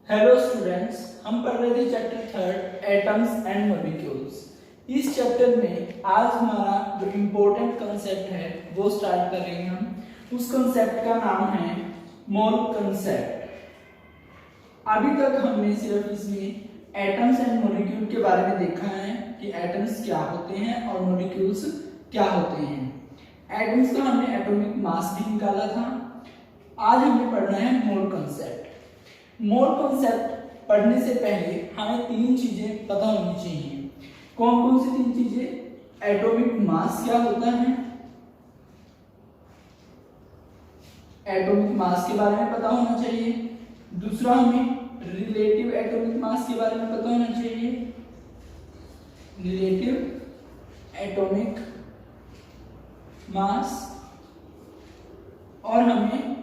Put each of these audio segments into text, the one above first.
Hello students, हम पढ़ रहे थे chapter third atoms and molecules. इस चैप्टर में आज हमारा जो इम्पोर्टेंट कंसेप्ट है वो स्टार्ट करेंगे हम। उस कंसेप्ट का नाम है मोल कंसेप्ट। अभी तक हमने सिर्फ इसमें एटम्स एंड मॉलिक्यूल के बारे में देखा है कि एटम्स क्या होते हैं और मॉलिक्यूल्स क्या होते हैं। एटम्स का हमने एटॉमिक मास भी निकाला था। आज हमें पढ़ना है मोल कंसेप्ट। मोल कॉन्सेप्ट पढ़ने से पहले हमें तीन चीजें पता होनी चाहिए। कौन कौन सी तीन चीजें? एटॉमिक मास क्या होता है, एटॉमिक मास के बारे में पता होना चाहिए। दूसरा, हमें रिलेटिव एटॉमिक मास के बारे में पता होना चाहिए, रिलेटिव एटॉमिक मास। और हमें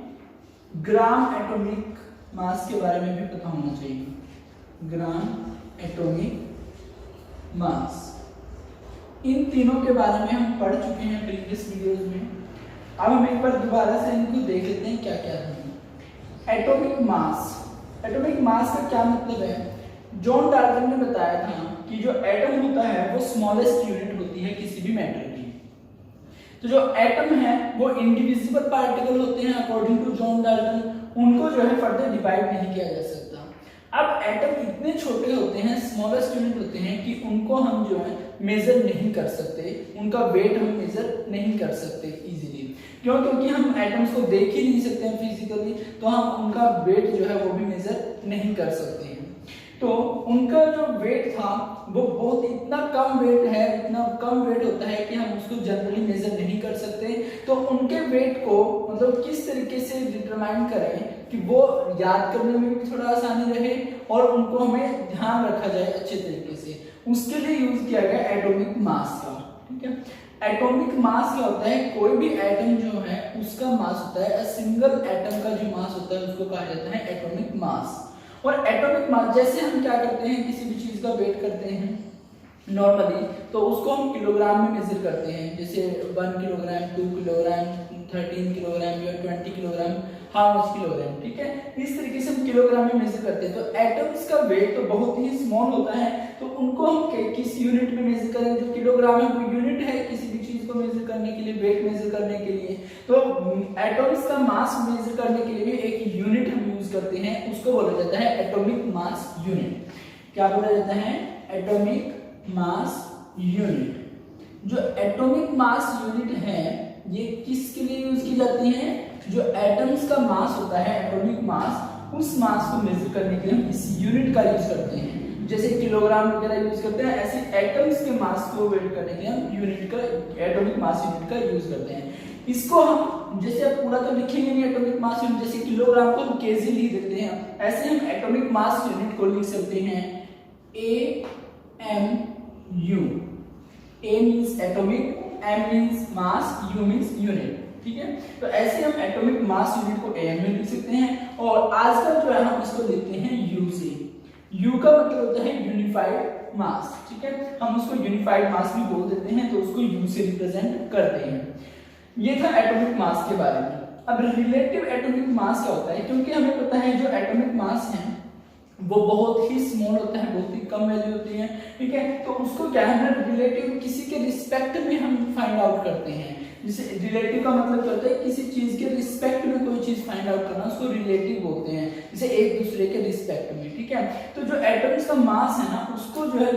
ग्राम एटॉमिक मास के बारे में भी पता होना चाहिए, ग्राम एटॉमिक मास। इन तीनों के बारे में हम पढ़ चुके हैं प्रीवियस वीडियोस में। अब हम एक बार दोबारा से इनको देख लेते हैं क्या क्या है। एटॉमिक मास, एटॉमिक मास का क्या मतलब है? जॉन डाल्टन ने बताया था कि जो एटम होता है वो स्मॉलेस्ट यूनिट होती है किसी भी मैटर की। तो जो एटम है वो इंडिविजिबल पार्टिकल होते हैं अकॉर्डिंग टू जॉन डाल्टन। उनको जो है फर्दर डिवाइड नहीं किया जा सकता। अब एटम इतने छोटे होते हैं, स्मॉलेस्ट यूनिट होते हैं कि उनको हम जो है मेजर नहीं कर सकते, उनका वेट हम मेजर नहीं कर सकते इजीली। क्यों? क्योंकि हम एटम्स को देख ही नहीं सकते हैं फिजिकली, तो हम उनका वेट जो है वो भी मेजर नहीं कर सकते हैं। तो उनका जो वेट था वो बहुत इतना कम वेट है, इतना कम वेट होता है कि हम उसको जनरली मेजर नहीं कर सकते। तो उनके वेट को मतलब किस तरीके से डिटरमाइन करें कि वो याद करने में भी थोड़ा आसानी रहे और उनको हमें ध्यान रखा जाए अच्छे तरीके से, उसके लिए यूज किया गया एटॉमिक मास का। ठीक है, एटॉमिक मास क्या होता है? कोई भी एटम जो है उसका मास होता है, सिंगल एटम का जो मास होता है उसको कहा जाता है एटॉमिक मास। और एटॉमिक मास, जैसे हम क्या करते हैं, किसी भी चीज का वेट करते हैं नॉर्मली, तो उसको हम किलोग्राम में मेजर करते हैं। जैसे 1 किलोग्राम, 2 किलोग्राम, 13 किलोग्राम या 20 किलोग्राम, हाउ मच किलोग्राम। ठीक है, इस तरीके से हम किलोग्राम में मेजर करते हैं। तो एटम्स का वेट तो बहुत ही स्मॉल होता है, तो उनको हम किस यूनिट में मेजर करें? जो किलोग्राम है वो यूनिट है किसी भी चीज को मेजर करने के लिए, वेट मेजर करने के लिए। तो एटम्स का मास मेजर करने के लिए भी एक यूनिट हम यूज करते हैं, उसको बोला जाता है एटॉमिक मास यूनिट। क्या बोला जाता है? Atomic mass unit. जो एटॉमिक मास यूनिट है ये किसके लिए यूज की जाती है? जो एटम्स का मास होता है एटॉमिक मास, उस मास को मेजर करने के लिए हम इस यूनिट का यूज करते हैं। जैसे किलोग्राम वगैरह यूज करते हैं, ऐसे एटम्स के मास को वेट करने के लिए हम यूनिट का, एटॉमिक मास यूनिट का यूज करते हैं। इसको हम जैसे अब पूरा तो लिखेंगे नहीं एटॉमिक मास यूनिट, जैसे किलोग्राम को हम केजी लिख देते हैं, ऐसे हम एटॉमिक मास यूनिट को लिख सकते हैं AMU। A means atomic, M means mass, U means unit. ठीक है, तो ऐसे हम एटॉमिक मास यूनिट को AMU लिख सकते हैं। और आजकल जो है हम इसको लिखते हैं U से। U का मतलब होता है यूनिफाइड मास। ठीक है, हम उसको यूनिफाइड मास भी बोल देते हैं, तो उसको U से रिप्रेजेंट करते हैं। ये था एटॉमिक मास के बारे में। अब रिलेटिव एटॉमिक मास क्या होता है? क्योंकि हमें पता है जो एटॉमिक मास है वो बहुत ही स्मॉल होता है, बहुत ही कम वैल्यू होती है। ठीक है, तो उसको क्या है ना, रिलेटिव किसी के रिस्पेक्ट में हम फाइंड आउट करते हैं। जैसे रिलेटिव का मतलब क्या होता है? किसी चीज के रिस्पेक्ट में कोई चीज फाइंड आउट करना, उसको रिलेटिव बोलते हैं, जैसे एक दूसरे के रिस्पेक्ट में। ठीक है, तो जो एटम्स का मास है ना उसको जो है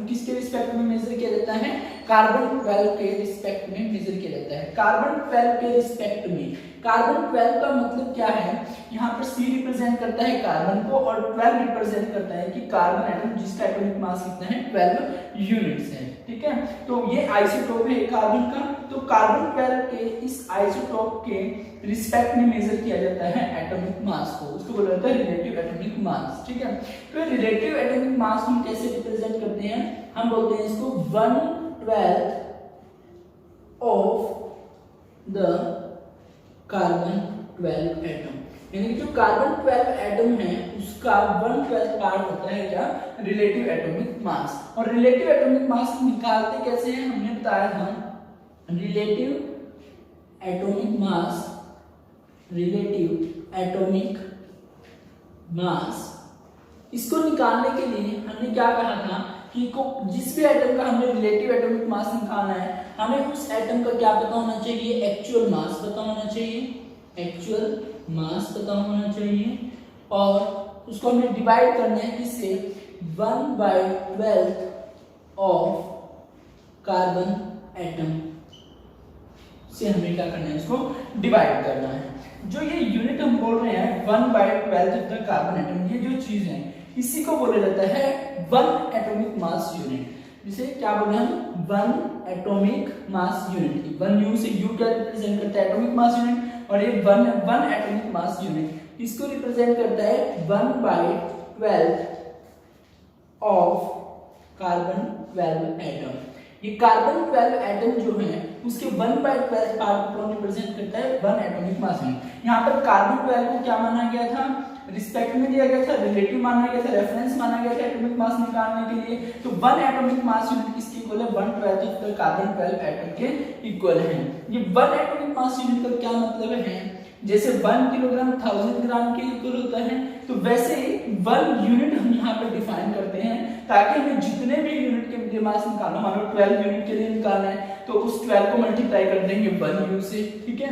किसके रिस्पेक्ट में मेजर किया जाता है? कार्बन 12 के रिस्पेक्ट में मेजर किया जाता है। कार्बन 12 के रिस्पेक्ट में, कार्बन 12 का मतलब क्या है? यहाँ पर C रिप्रेजेंट करता है कार्बन को और 12 रिप्रेजेंट करता है कि कार्बन एटम जिसका एटॉमिक मास कितना है? 12 यूनिट्स है। ठीक है, तो ये आइसोटोप है कार्बन का। तो कार्बन 12 के इस आइसोटोप के रिस्पेक्ट में मेजर किया जाता है एटॉमिक मास को, उसको बोला जाता है रिलेटिव एटॉमिक मास। ठीक है, तो रिलेटिव एटॉमिक मास हम कैसे रिप्रेजेंट करते हैं? हम बोलते हैं इसको 1/12 ऑफ द कार्बन 12 एटम। यानी जो कार्बन 12 एटम है उसका 1/12 पार्ट होता है क्या? Relative atomic mass. और रिलेटिव एटॉमिक मास निकालते कैसे हैं? हमने बताया था relative atomic mass, relative atomic mass इसको निकालने के लिए हमने क्या कहा था कि जिस भी एटम का हमने रिलेटिव एटॉमिक मास निकालना है, हमें उस एटम का क्या पता होना चाहिए, एक्चुअल मास पता होना चाहिए, एक्चुअल मास पता होना चाहिए, और उसको हमें डिवाइड करना है किससे, 1/12 ऑफ कार्बन एटम से हमें क्या करना है, इसको डिवाइड करना है। जो ये यूनिट हम बोल रहे हैं 1/12 ऑफ द कार्बन एटम, ये जो चीज है इसी को बोला जाता है 1 एटॉमिक मास यूनिट। जिसे क्या बोले हम, 1 एटॉमिक मास यूनिट। 1 यू से यू क्या रिप्रेजेंट करता है, एटॉमिक मास यूनिट, और ये 1 एटॉमिक मास यूनिट इसको रिप्रेजेंट करता है 1/12 ऑफ कार्बन 12 एटम। ये कार्बन 12 एटम जो है उसके 1/12 पार्ट को रिप्रेजेंट करता है 1 एटॉमिक मास यूनिट। यहाँ पर कार्बन 12 को क्या माना गया था, रिस्पेक्ट में दिया गया था, रिलेटिव माना गया था, रेफरेंस माना गया था एटॉमिक मास निकालने के लिए। तो 1 एटॉमिक मास यूनिट किसके इक्वल है, 1/12 ऑफ द कार्बन 12 एटम के इक्वल है। ये 1 एटॉमिक मास यूनिट का क्या मतलब है, जैसे 1 किलोग्राम 1000 ग्राम के इक्वल होता है, तो वैसे 1 यूनिट हम यहाँ पर डिफाइन करते हैं ताकि हमें जितने भी यूनिट के लिए मास निकालना, हमें 12 यूनिट के लिए निकालना है तो उस 12 को मल्टीप्लाई कर देंगे 1 यू से, ठीक है।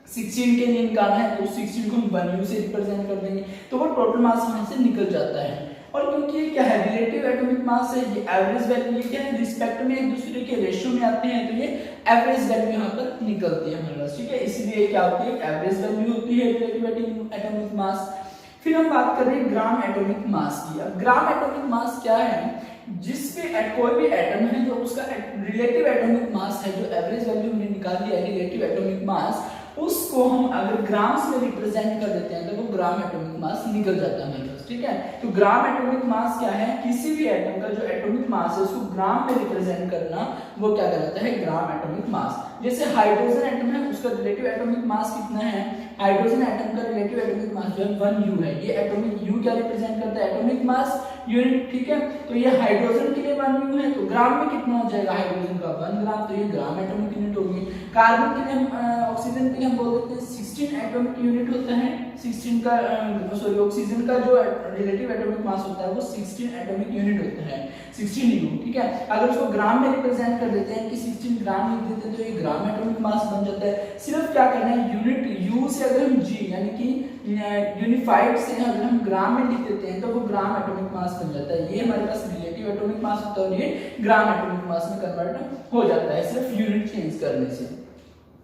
16 के लिए निकालना है तो 16 को हम 1 यू से रिप्रेजेंट कर देंगे, तो वो टोटल मास यहाँ से निकल जाता है। और क्योंकि ये क्या है, रिलेटिव एटॉमिक मास है, ये एवरेज वैल्यू, ये क्या है, रिस्पेक्ट में एक दूसरे के रेशियो में आते हैं, तो ये एवरेज वैल्यू यहाँ पर निकलती है हमारे पास, ठीक है। इसलिए क्या होती है, एवरेज वैल्यू होती है रिलेटिव एटॉमिक मास। फिर हम बात कर रहे हैं ग्राम एटॉमिक मास की। अब ग्राम एटॉमिक मास क्या है, जिस पे कोई भी एटम है जो उसका रिलेटिव एटॉमिक मास है, जो एवरेज वैल्यू हमने निकाल लिया है रिलेटिव एटॉमिक मास, उसको हम अगर ग्राम्स में रिप्रेजेंट कर देते हैं तो वो ग्राम एटॉमिक मास निकल जाता है हमारे पास, ठीक है। तो ग्राम एटॉमिक मास क्या है, किसी भी एटम का जो एटॉमिक मास है उसको ग्राम में रिप्रेजेंट करना, वो क्या कहलाता है, ग्राम एटॉमिक मास। जैसे हाइड्रोजन एटम है, उसका रिलेटिव एटॉमिक मास कितना है, हाइड्रोजन एटम का रिलेटिव एटॉमिक मास जो है 1 यू है। ये एटॉमिक यू क्या रिप्रेजेंट करता है, एटॉमिक मास यूनिट, ठीक है। तो ये हाइड्रोजन के लिए 1 यू है, तो ग्राम में कितना हो जाएगा हाइड्रोजन का, 1 ग्राम, तो ये ग्राम एटॉमिक यूनिट होगी। कार्बन के लिए हम ऑक्सीजन के लिए हम बोल देते हैं 16 एटॉमिक यूनिट होता है। 16 का सॉरी ऑक्सीजन का जो रिलेटिव एटॉमिक मास होता है वो 16 एटॉमिक यूनिट होता है, 16 यू, ठीक है। अगर उसको ग्राम में रिप्रेजेंट कर देते हैं कि 16 ग्राम लिख देते हैं तो ये ग्राम एटॉमिक मास बन जाता है। सिर्फ क्या करना है, यूनिट यू से अगर हम जी यानी कि यूनिफाइड से अगर हम ग्राम में लिख देते हैं तो वो ग्राम एटॉमिक मास बन जाता है। ये हमारे पास रिलेटिव एटॉमिक मास होता है और ये ग्राम एटॉमिक मास में कन्वर्ट हो जाता है सिर्फ यूनिट चेंज करने से।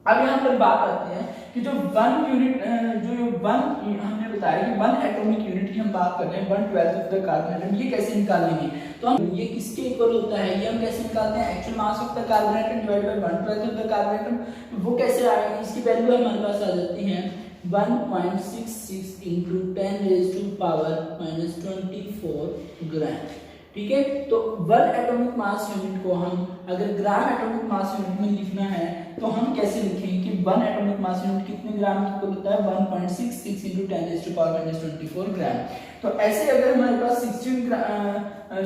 अब यहाँ पर बात आती है कि जो 1 यूनिट जो 1 हमने बताया कि 1 एटॉमिक यूनिट की हम बात कर रहे हैं 1/12 ऑफ द कार्बन एटम, ये कैसे निकालेंगे, तो हम ये किसके इक्वल होता है, ये हम कैसे निकालते हैं, actual mass of the carbon atom divide by 1/12 of the carbon atom. तो वो कैसे आएगा, इसकी वैल्यू हमारे पास आ जाती है 1.66 into 10 raised to power -24 ग्राम, ठीक है। तो 1 एटॉमिक मास यूनिट को हम अगर ग्राम एटॉमिक मास यूनिट में लिखना है तो हम कैसे लिखेंगे कि 1 एटॉमिक मास यूनिट कितने ग्राम की होता है, 1.66 into 10 raised to power -24 ग्राम। तो ऐसे अगर हमारे पास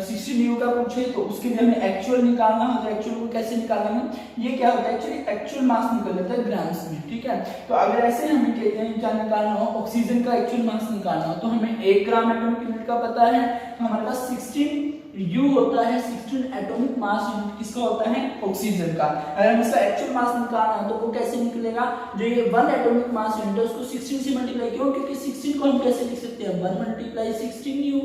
16 यू का पूछे तो उसके लिए हमें एक्चुअल निकालना हो, तो एक्चुअल को कैसे निकालेंगे, ये क्या होता है, एक्चुअली एक्चुअल मास निकल जाता है ग्राम्स में, ठीक है। तो अगर ऐसे हमें क्या निकालना हो, ऑक्सीजन का एक्चुअल मास निकालना हो तो हमें 1 ग्राम एटॉमिक यूनिट का पता है, तो हमारे पास 16 यू होता है, 16 एटॉमिक मास यूनिट किसका होता है, ऑक्सीजन का। अगर हम इसका एक्चुअल मास निकालना है तो वो कैसे निकलेगा, जो ये 1 एटॉमिक मास यूनिट है उसको 16 से मल्टीप्लाई, क्यों, क्योंकि 16 को हम कैसे लिख सकते हैं, 1 × 16 यू,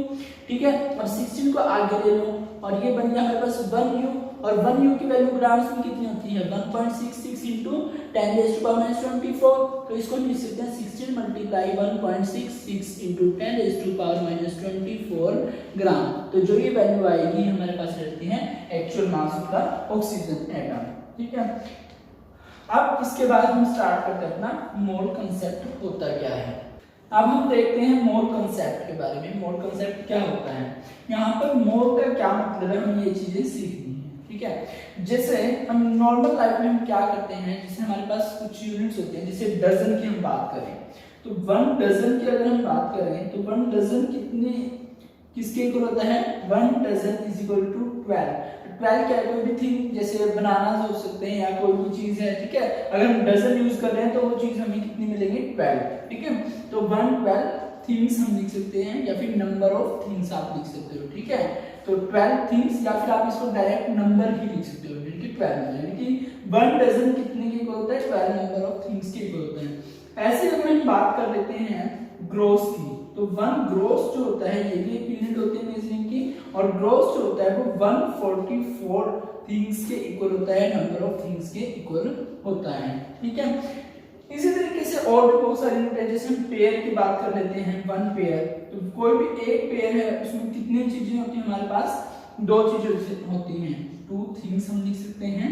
ठीक है। और 16 को आगे ले लो और ये बन गया हमारे पास 1 यू, और 1 यू की वैल्यू ग्राम्स में कितनी होती है, 1.66 into 10 raised to power -24। तो इसको हम लिख सकते हैं 16 × 1.66 into 10 raised to power -24 ग्राम। तो जो ये वैल्यू आएगी हमारे पास रहती है actual mass of the oxygen atom, ठीक है। अब इसके बाद हम स्टार्ट करते हैं अपना मोल कंसेप्ट होता क्या है। अब हम देखते हैं मोल कंसेप्ट के बारे में। मोल कंसेप्ट क्या होता है, यहाँ पर मोल का क्या मतलब है, हम ये चीजें सीखनी है, ठीक है। जैसे हम नॉर्मल लाइफ में हम क्या करते हैं, जैसे हमारे पास कुछ यूनिट्स होते हैं, जैसे डजन की हम बात करें तो 1 डजन की अगर हम बात करें तो 1 डजन कितने किसके इक्वल होता है, 1 डजन इज इक्वल टू 12। 12 क्या, कोई भी थिंग जैसे बनाना हो सकते हैं या कोई भी चीज है, ठीक है। अगर हम डजन यूज कर रहे हैं तो वो चीज हमें कितनी मिलेंगी, 12, ठीक है। तो 1 12 थिंग्स हम लिख सकते हैं, या फिर नंबर ऑफ थिंग्स आप लिख सकते हो, ठीक है। तो 12 थिंग्स, या फिर आप इसको डायरेक्ट नंबर ही लिख सकते हो, यानी कि 12, यानी कि 1 डजन कितने के इक्वल होता है, 12 नंबर ऑफ थिंग्स के इक्वल होते हैं। ऐसे अगर हम बात कर लेते हैं ग्रोस की, तो 1 ग्रोस जो होता है ये भी एक यूनिट होती है मेजरिंग की, और ग्रोस जो होता है वो 144 थिंग्स के इक्वल होता है, नंबर ऑफ थिंग्स के इक्वल होता है, ठीक है। इसी तरीके से और भी बहुत सारी यूनिट है, जैसे हम पेयर की बात कर लेते हैं, 1 पेयर, तो कोई भी एक पेयर है उसमें कितनी चीजें होती हैं हमारे पास, 2 चीजें होती हैं, 2 थिंग्स हम लिख सकते हैं,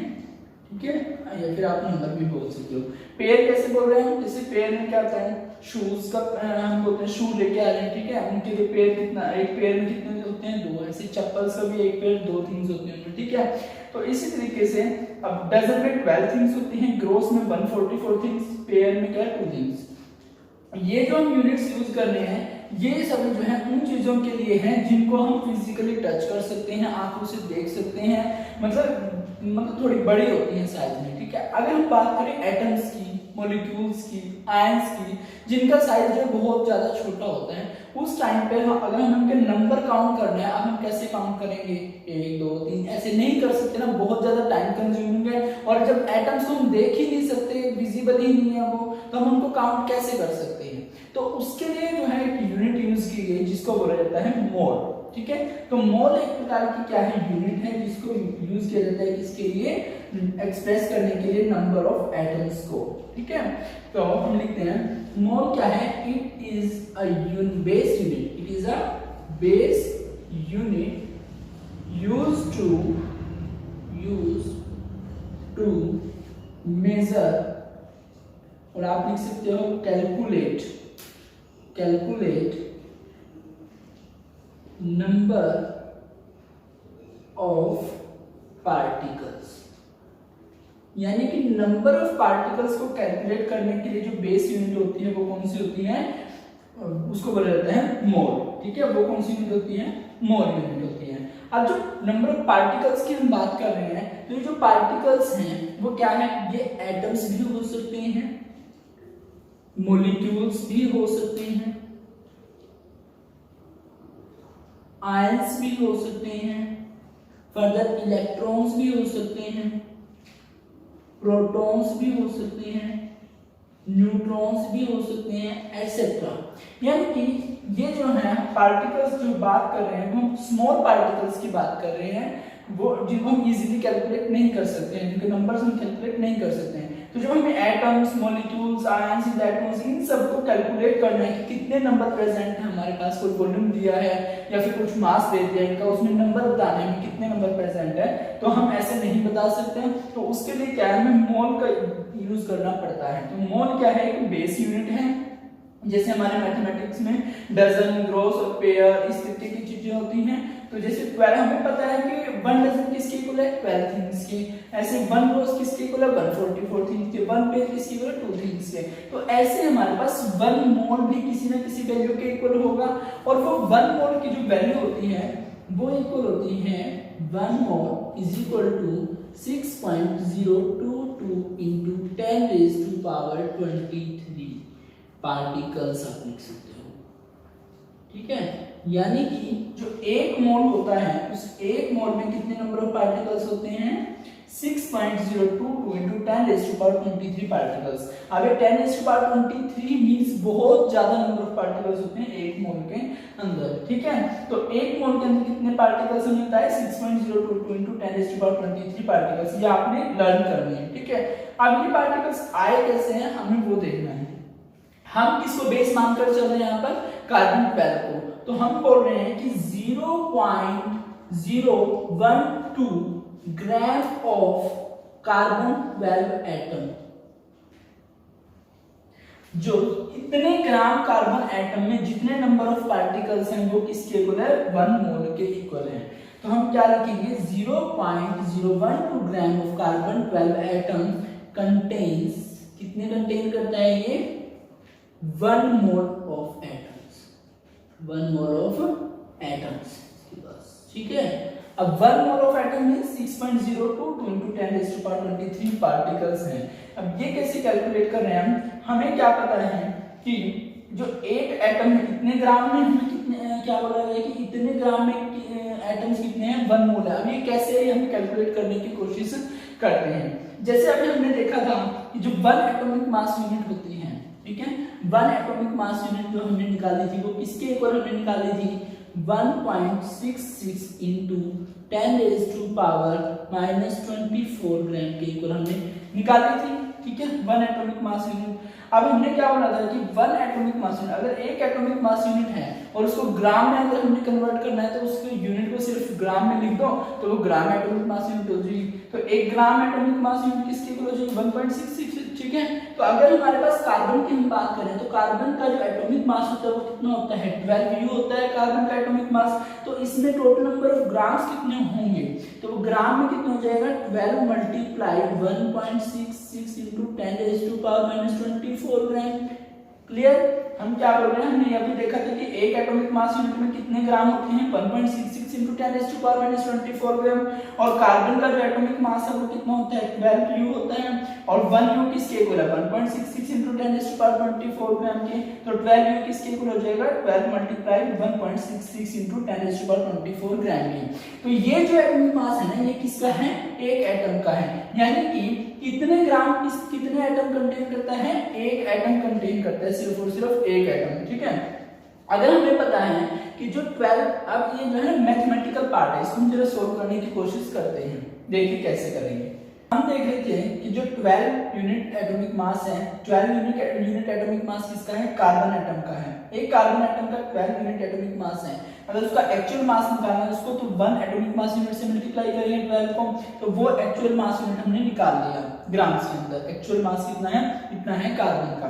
ठीक है, या फिर आप नंबर भी बोल सकते हो। पेयर कैसे बोल रहे हैं, जैसे पेयर में क्या होता है, शूज का हम बोलते हैं शू लेके आ रहे हैं, ठीक है, उनके लिए पेयर कितना, एक पेयर में कितने होते हैं, 2, ऐसे चप्पल्स का भी एक पेयर 2 थिंग्स होती हैं, ठीक है। तो इसी तरीके से अब डजन में 12 थिंग्स होती हैं, ग्रोस में 144 थिंग्स, पेयर में क्या है 2 थिंग्स। ये जो हम यूनिट्स यूज कर रहे हैं ये सभी जो है उन चीजों के लिए हैं जिनको हम फिजिकली टच कर सकते हैं, आंखों से देख सकते हैं, मतलब थोड़ी बड़ी होती है साइज में, ठीक है। अगर हम बात करें एटम्स की, मॉलिक्यूल्स की, आयंस की, जिनका साइज जो बहुत ज्यादा छोटा होता है, उस टाइम पे हम अगर हम उनके नंबर काउंट करना है, अब हम कैसे काउंट करेंगे, 1 2 3 ऐसे नहीं कर सकते ना, बहुत ज्यादा टाइम कंज्यूमिंग है, और जब एटम्स को हम देख ही नहीं सकते, विजिबल ही नहीं है वो, तो हम उनको काउंट कैसे कर सकते हैं। तो उसके लिए जो है एक यूनिट यूज की गई जिसको बोला जाता है मोल, ठीक है। तो मोल एक प्रकार की क्या है, यूनिट है जिसको यूज किया जाता है किसके लिए, एक्सप्रेस करने के लिए नंबर ऑफ एटम्स को, ठीक है। तो हम लिखते हैं मोल क्या है, it is a base unit, it is a base unit used to measure, और आप लिख सकते हो कैलकुलेट नंबर ऑफ पार्टिकल्स, यानी कि नंबर ऑफ पार्टिकल्स को कैलकुलेट करने के लिए जो बेस यूनिट होती है वो कौन सी होती है, उसको बोला जाता है मोल, ठीक है। वो कौन सी यूनिट होती है, मोल यूनिट होती है। अब जो नंबर ऑफ पार्टिकल्स की हम बात कर रहे हैं, तो ये जो पार्टिकल्स हैं वो क्या है, ये एटम्स भी हो सकते हैं, मॉलिक्यूल्स भी हो सकते हैं, आयंस भी हो सकते हैं, फर्दर इलेक्ट्रॉन्स भी हो सकते हैं, प्रोटॉन्स भी हो सकते हैं, न्यूट्रॉन्स भी हो सकते हैं, एटसेट्रा। यानी कि ये जो है पार्टिकल्स जो बात कर रहे हैं वो स्मॉल पार्टिकल्स की बात कर रहे हैं, वो जिनको हम इजीली कैलकुलेट नहीं कर सकते हैं, जिनके नंबर्स हम कैलकुलेट नहीं कर सकते हैं। तो जब हमें एटम्स, मॉलिक्यूल्स, आयंस, इलेक्ट्रॉन्स, इन सबको कैलकुलेट करना है कि कितने नंबर प्रेजेंट है हमारे पास, कोई वॉल्यूम दिया है या फिर कुछ मास दे दिया इनका, उसमें नंबर बताने में कितने नंबर प्रेजेंट है, तो हम ऐसे नहीं बता सकते हैं। तो उसके लिए क्या है, हमें मोल का यूज करना पड़ता है। तो मोल क्या है, एक बेस यूनिट है, जैसे हमारे मैथमेटिक्स में डजन, ग्रोस और पेयर इस तरीके की चीजें होती हैं। तो जैसे 12 हमें पता है कि 1 डजन किसके इक्वल है, 12 थिंग्स के, ऐसे 1 ग्रोस किसके इक्वल है, 144 थिंग्स के, 1 पेयर किसके इक्वल है, 2 थिंग्स के। तो ऐसे हमारे पास 1 मोल भी किसी ना किसी वैल्यू के इक्वल होगा, और वो 1 मोल की जो वैल्यू होती है वो इक्वल होती है 1 mole is equal to 6.022 into 10 raised to power 23 particles आप लिख सकते हो, ठीक है। यानी कि जो 1 मोल होता है उस 1 मोल में कितने नंबर ऑफ पार्टिकल्स होते हैं, 6.022 into 10 raised to power 23 particles. अब 10 raised to power 23 मींस बहुत ज्यादा नंबर ऑफ पार्टिकल्स होते हैं 1 मोल के अंदर, ठीक है। तो 1 मोल के अंदर कितने पार्टिकल्स हमें होता है, 6.022 into 10 raised to power 23 particles. ये आपने लर्न करनी है, ठीक है। अब ये पार्टिकल्स आए कैसे हैं हमें वो देखना है। हम किसको बेस मानकर चल रहे हैं यहाँ पर, कार्बन 12 को। तो हम बोल रहे हैं कि 0.012 ग्राम ऑफ कार्बन 12 एटम, जो इतने ग्राम कार्बन एटम में जितने नंबर ऑफ पार्टिकल्स हैं वो किसके इक्वल है, 1 मोल के इक्वल है। तो हम क्या लिखेंगे, 0.012 gram of carbon 12 atom contains, कितने कंटेन करता है ये, 1 mole of atoms, 1 mole of atoms, ठीक है। अब 1 मोल ऑफ एटम में 6.022 into 10 raised to power 23 particles हैं। अब ये कैसे कैलकुलेट कर रहे हैं हम, हमें क्या पता है कि जो एक एटम है इतने ग्राम में हमें कितने क्या बोला गया कि इतने ग्राम में एटम्स कितने हैं 1 मोल है। अब ये कैसे हम कैलकुलेट करने की कोशिश करते हैं। जैसे अभी हमने देखा था कि जो 1 एटॉमिक मास यूनिट होती है, ठीक है, 1 एटॉमिक मास यूनिट जो हमने निकाली थी वो किसके इक्वल हमने निकाली थी 1.66 into 10⁻⁻24 ग्राम के इक्वल हमने निकाली थी, ठीक है, 1 एटॉमिक मास यूनिट। अब हमने क्या बोला था कि 1 एटॉमिक मास यूनिट, अगर एक एटॉमिक मास यूनिट है और उसको ग्राम में अगर हमने कन्वर्ट करना है तो उसके यूनिट को सिर्फ ग्राम में लिख दो तो वो ग्राम एटॉमिक मास यूनिट हो जाएगी। तो 1 ग्राम एटॉमिक मास यूनिट किसके इक्वल हो जाएगी 1.66, ठीक है। तो अगर हमारे पास कार्बन की हम बात करें तो कार्बन का जो एटॉमिक मास होता है वो कितना होता है 12 U होता है कार्बन का एटॉमिक मास। तो इसमें टोटल नंबर ऑफ ग्राम्स कितने होंगे, तो वो ग्राम में कितना हो जाएगा 12 मल्टीप्लाई 1.66 into 10⁻⁻24 ग्राम। क्लियर, हम क्या बोल रहे हैं, हमने अभी देखा था कि एक एटॉमिक मास यूनिट में कितने ग्राम होते हैं 1.66 into 10⁻⁻24 ग्राम, और कार्बन का जो एटॉमिक मास है वो कितना होता है 12 U होता है, और 1 U किसके इक्वल है 1.66 into 10⁻⁻24 ग्राम के। तो 12 U किसके इक्वल हो जाएगा 12 मल्टीप्लाई 1.66 into 10⁻⁻24 ग्राम के। तो ये जो एटॉमिक मास है ना ये किसका है, एक एटम का है, यानी कि कितने ग्राम कितने एटम कंटेन करता है, एक एटम कंटेन करता है, सिर्फ और सिर्फ एक एटम, ठीक है। अगर हमें पता है कि जो 12, अब ये जो है मैथमेटिकल पार्ट है, इसको हम जरा सोल्व करने की कोशिश करते हैं, देखिए कैसे करेंगे। हम देख लेते हैं कि जो 12 यूनिट एटॉमिक मास है, 12 यूनिट एटॉमिक मास किसका है, कार्बन एटम का है। एक कार्बन एटम का 12 यूनिट एटॉमिक मास है। अगर उसका एक्चुअल मास निकालना है उसको तो 1 एटॉमिक मास यूनिट से मल्टीप्लाई करेंगे 12 को, तो वो एक्चुअल मास यूनिट हमने निकाल लिया ग्राम्स के अंदर। एक्चुअल मास कितना है, इतना है कार्बन का।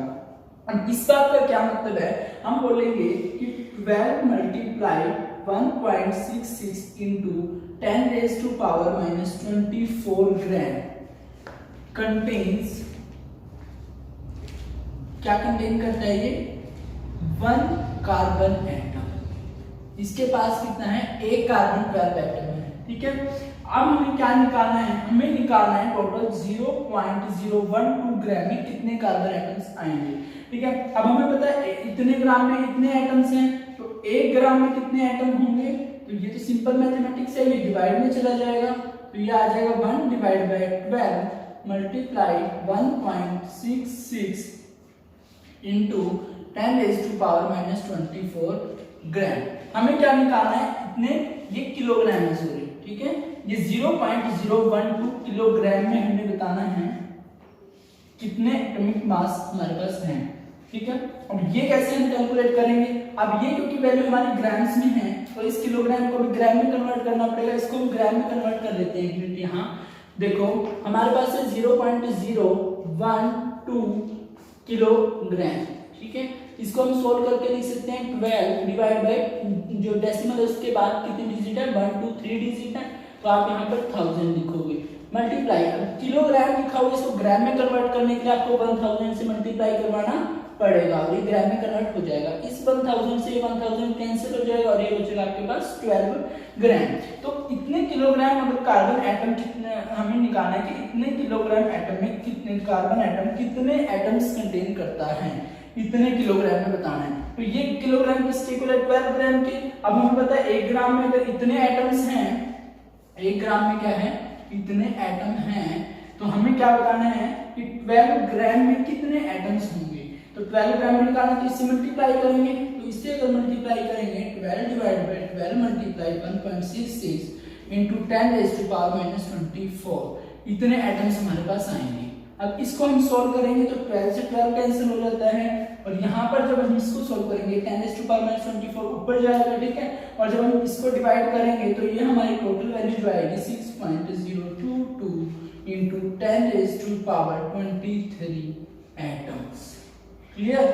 अब इस बात का क्या मतलब है, हम बोलेंगे कि 12 मल्टीप्लाई 1.66 into 10⁻⁻24 ग्राम कंटेन्स, क्या कंटेन करता है ये 1 कार्बन एटम। इसके पास कितना है, एक कार्बन 12 एटम है, ठीक है। अब हमें क्या निकालना है, हमें निकालना है टोटल 0.012 ग्राम में कितने कार्बन एटम्स आएंगे, ठीक है। अब हमें पता है इतने ग्राम में इतने एटम्स हैं, तो 1 ग्राम में कितने एटम होंगे, तो ये तो सिंपल मैथमेटिक्स है, ये डिवाइड में चला जाएगा, तो ये आ जाएगा 1 डिवाइड बाय 12 मल्टीप्लाई 1.66 into 10⁻⁻24 ग्राम। हमें क्या निकालना है, इतने, ये किलोग्राम है सॉरी, ठीक है, ये 0.012 किलोग्राम में हमें बताना है कितने एटॉमिक मास हमारे पास हैं, ठीक है। अब ये कैसे हम कैलकुलेट करेंगे, अब ये क्योंकि वैल्यू हमारी ग्राम्स में है तो इस किलोग्राम को भी ग्राम में कन्वर्ट करना पड़ेगा, इसको हम ग्राम में कन्वर्ट कर लेते हैं। यूनिट यहाँ देखो हमारे पास है 0.012 किलोग्राम, ठीक है। इसको हम सोल्व करके लिख सकते हैं 12 डिवाइड बाय जो डेसिमल है उसके बाद कितने डिजिट है 1 2 3 डिजिट है, तो आप यहाँ पर 1000 लिखोगे मल्टीप्लाई, अब किलोग्राम लिखा हुआ इसको ग्राम में कन्वर्ट करने के लिए आपको 1000 से मल्टीप्लाई करवाना पड़ेगा और ये ग्राम में कन्वर्ट हो जाएगा। इस 1000 से 1000 कैंसिल हो जाएगा और ये बचेगा आपके पास 12 ग्राम। तो इतने किलोग्राम अगर कार्बन एटम कितने हमें निकालना है कि इतने किलोग्राम एटम में कितने कार्बन एटम कितने एटम्स कंटेन करता है, इतने किलोग्राम में बताना है। तो ये किलोग्राम किसके इक्वल है 12 ग्राम के। अब हमें पता है 1 ग्राम में अगर इतने एटम्स हैं, 1 ग्राम में क्या है इतने एटम हैं, तो हमें क्या बताना है कि 12 ग्राम में कितने एटम्स होंगे। तो 12 ग्राम में निकालना तो इससे मल्टीप्लाई करेंगे, तो इससे अगर मल्टीप्लाई करेंगे 12 डिवाइड बाय 12 मल्टीप्लाई 1.66 into 10⁻⁻24 इतने एटम्स हमारे पास आएंगे। अब इसको हम सॉल्व करेंगे तो 12 से 12 कैंसिल हो जाता है और यहाँ पर जब हम इसको सॉल्व करेंगे 10⁻⁻24 ऊपर जाएगा, ठीक है। और जब हम इसको डिवाइड करेंगे तो ये हमारी टोटल वैल्यू जो आएगी 6.022 into 10⁻23 एटम्स। क्लियर,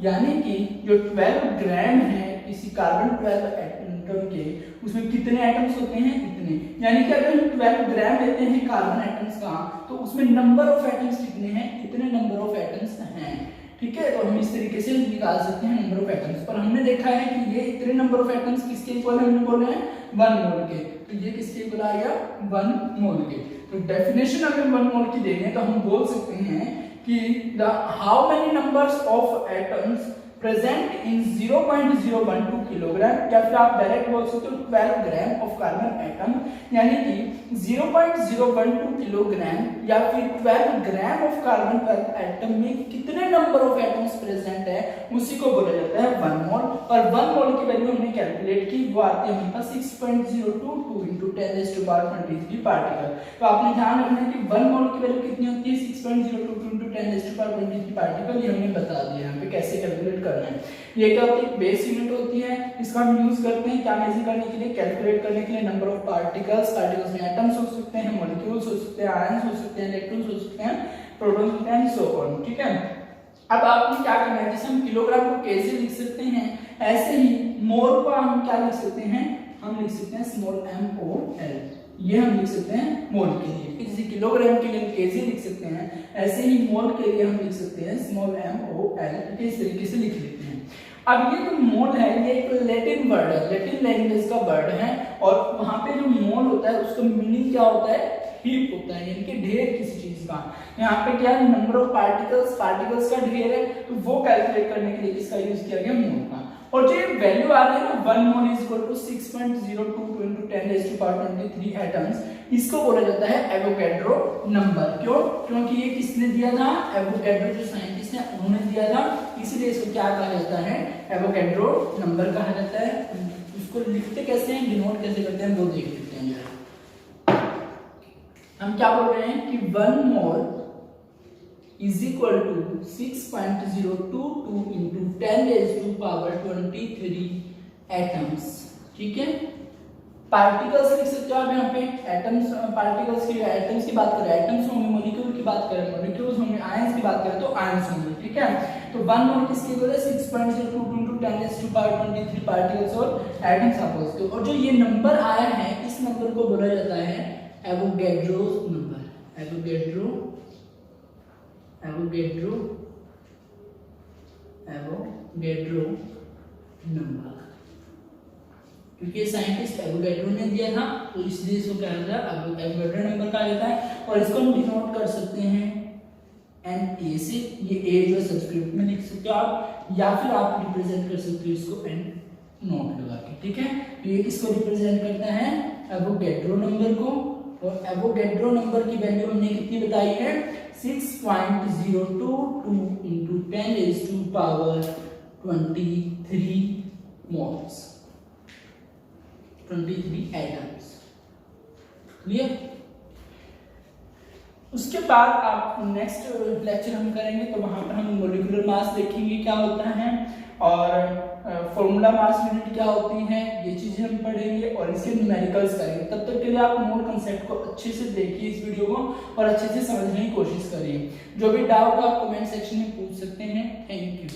यानी कि जो 12 ग्राम है किसी कार्बन 12 एटम के उसमें कितने एटम्स होते हैं इतने, यानी कि अगर हम 12 ग्राम लेते हैं कार्बन एटम्स का तो उसमें नंबर ऑफ एटम्स कितने हैं, इतने नंबर ऑफ एटम्स हैं, ठीक है। तो हम इस तरीके से निकाल सकते हैं नंबर ऑफ एटम्स। पर हमने देखा है कि ये इतने नंबर ऑफ एटम्स किसके इक्वल है, हमने बोले हैं 1 मोल के, तो ये किसके इक्वल आ गया 1 मोल के। तो डेफिनेशन अगर 1 मोल की देखें तो हम बोल सकते हैं कि the how many numbers of atoms present in 0.012 kilogram, या फिर आप डायरेक्ट बोल सकते हो 12 ग्राम ऑफ कार्बन एटम, यानी कि 0.012 किलोग्राम या फिर 12 ग्राम ऑफ कार्बन पर एटम में कितने नंबर ऑफ एटम्स प्रेजेंट है उसी को बोला जाता है 1 मोल। और 1 मोल की वैल्यू हमने कैलकुलेट की, वो आती है हमारे पास 6.022 into 10⁻23 पार्टिकल। तो आपने ध्यान रखना है कि 1 मोल की वैल्यू कितनी होती है, 6.022 into 10⁻23 पार्टिकल। ये हमने बता दिया यहाँ पे कैसे कैलकुलेट करना है। ये क्या होती है, बेस यूनिट होती है, इसका हम यूज करते हैं क्या मेजर करने के लिए, कैलकुलेट करने के लिए नंबर ऑफ पार्टिकल्स। पार्टिकल्स में एटम्स हो सकते हैं, मॉलिक्यूल्स हो सकते हैं, आयंस हो सकते हैं, इलेक्ट्रॉन्स हो सकते हैं, प्रोटॉन्स होते हैं, सो ऑन। ठीक है, अब आपने क्या करना है, जैसे हम किलोग्राम को कैसे लिख सकते हैं, ऐसे ही मोल को हम क्या लिख सकते हैं, हम लिख सकते हैं स्मॉल MOL। ये हम लिख सकते हैं मोल के लिए, जैसे किलोग्राम के लिए हम केजी लिख सकते हैं, ऐसे ही मोल के लिए हम लिख सकते हैं स्मॉल MOL। इस तरीके से लिख लेते हैं। अब ये जो मोल है ये एक लैटिन वर्ड है, लैटिन लैंग्वेज का वर्ड है, और वहां पे जो मोल होता है उसका मीनिंग क्या होता है, हीप होता है, यानी कि ढेर किसी चीज का। यहाँ पे क्या है, नंबर ऑफ पार्टिकल्स का ढेर है, तो वो कैलकुलेट करने के लिए इसका यूज किया गया मोल का। और जो ये वैल्यू आ रही है ना 1 mole is equal to 6.022 into 10⁻23 atoms, इसको बोला जाता है एवोगैड्रो नंबर। क्यों? क्योंकि ये किसने दिया था, एवोगैड्रो जो साइंटिस्ट है उन्होंने दिया था, इसीलिए इसको क्या कहा जाता है, एवोगैड्रो नंबर कहा जाता है। इसको लिखते कैसे हैं, डिनोट कैसे करते हैं, वो देख लेते हैं जरा। हम क्या बोल रहे हैं कि 1 मोल is equal to 6.022 into 10⁻23 atoms. ठीक है, पार्टिकल्स लिख सकते हो आप यहाँ पे, एटम्स पार्टिकल्स की, एटम्स की बात करें एटम्स होंगे, मॉलिक्यूल की बात करें मॉलिक्यूल्स होंगे, आयंस की बात करें तो आयंस होंगे। ठीक है, तो 1 मोल किसकी इक्वल है, 6.022 into 10⁻23 पार्टिकल्स और एटम्स आप बोल सकते हो। और जो ये नंबर आया है इस नंबर को बोला जाता है एवोगैड्रो नंबर, एवोगैड्रो नंबर, क्योंकि साइंटिस्ट एवोगैड्रो ने दिया था तो इसलिए इसको क्या होता है, एवोगैड्रो नंबर कहा जाता है। और इसको हम डिनोट कर सकते हैं Na से, ये A जो सब्सक्रिप्ट में लिख सकते हो आप, या फिर आप रिप्रेजेंट कर सकते हो इसको N नोट लगा के। ठीक है, तो ये किसको रिप्रेजेंट करता है, एवोगैड्रो नंबर को। और एवोगैड्रो नंबर की वैल्यू हमने कितनी बताई है, 6.022 into 10⁻23 मोल्स, 23 एटम्स। क्लियर? उसके बाद आप नेक्स्ट लेक्चर हम करेंगे तो वहां पर हम मॉलिक्यूलर मास देखेंगे क्या होता है, और फॉर्मूला मास यूनिट क्या होती है, ये चीजें हम पढ़ेंगे और इसके न्यूमेरिकल्स करेंगे। तब तक के लिए आप मोल कंसेप्ट को अच्छे से देखिए इस वीडियो को, और अच्छे से समझने की कोशिश करिए। जो भी डाउट आप कमेंट सेक्शन में पूछ सकते हैं। Thank you.